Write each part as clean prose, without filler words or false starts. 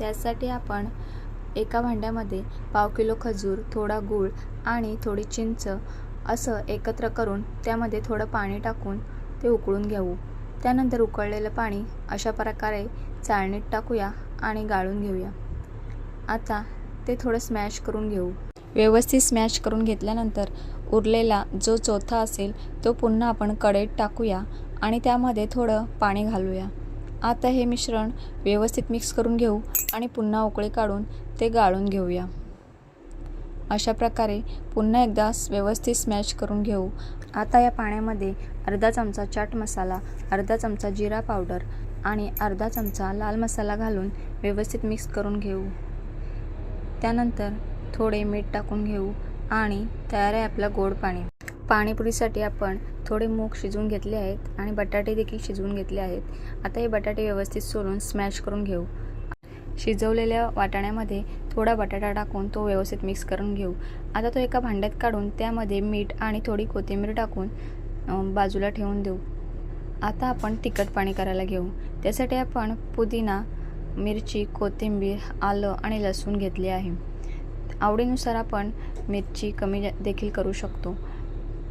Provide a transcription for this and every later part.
त्यासाठी आपण एका भांड्यामध्ये पाव किलो खजूर, थोडा गूळ आणि थोडी चिंच असं एकत्र करून त्यामध्ये थोडं पाणी टाकून ते उकळून घेऊ। त्यानंतर उकळलेलं पाणी अशा प्रकारे चाळणीत टाकूया आणि गाळून घेऊया। आता ते थोडं स्मॅश करून घेऊ। व्यवस्थित स्मॅश करून घेतल्यानंतर उरलेला जो चौथा असेल तो पुन्हा आपण कढईत टाकूया आणि त्यामध्ये थोडं पाणी घालूया। आता हे मिश्रण व्यवस्थित मिक्स करून घेऊ आणि पुन्हा उकळी काढून ते गाळून घेऊया। अशा प्रकारे पुन्हा एकदा व्यवस्थित स्मॅश करून घेऊ। आता या पाण्यामध्ये अर्धा चमचा चाट मसाला, अर्धा चमचा जिरा पावडर आणि अर्धा चमचा लाल मसाला घालून व्यवस्थित मिक्स करून घेऊ। त्यानंतर थोडे मीठ टाकून घेऊ आणि तयार आहे आपलं गोड पाणी। पाणीपुरीसाठी आपण थोडे मूग शिजवून घेतले आहेत आणि बटाटे देखील शिजवून घेतले आहेत। आता हे बटाटे व्यवस्थित सोलून स्मॅश करून घेऊ। शिजवलेल्या वाटाण्यामध्ये थोडा बटाटा टाकून तो व्यवस्थित मिक्स करून घेऊ। आता तो एका भांड्यात काढून त्यामध्ये मीठ आणि थोडी कोथिंबीर टाकून बाजूला ठेवून देऊ। आता आपण तिखट पाणी करायला घेऊ। त्यासाठी आपण पुदिना, मिरची, कोथिंबीर, आलं आणि लसूण घेतले आहे। आवडीनुसार आपण मिरची कमी देखील करू शकतो।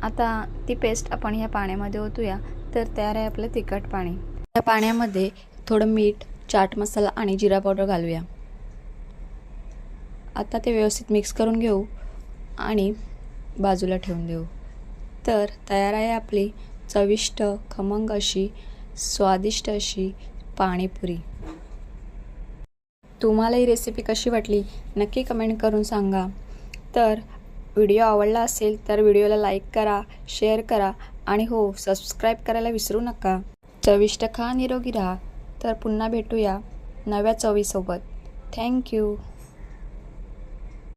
आता ती पेस्ट आपण या पाण्यामध्ये ओतूया तर तयार आहे आपलं तिखट पाणी। या पाण्यामध्ये थोडं मीठ, चाट मसाला आणि जिरा पावडर घालूया। आता ते व्यवस्थित मिक्स करून घेऊ आणि बाजूला ठेवून देऊ। तर तयार आहे आपली चविष्ट, खमंग अशी, स्वादिष्ट अशी पाणीपुरी। तुम्हाला ही रेसिपी कशी वाटली नक्की कमेंट करून सांगा। तर व्हिडिओ आवडला असेल तर व्हिडिओला लाईक करा, शेअर करा आणि हो, सबस्क्राईब करायला विसरू नका। चविष्ट खा, निरोगी राहा। तर पुन्हा भेटूया नव्या चवीसोबत। थँक्यू।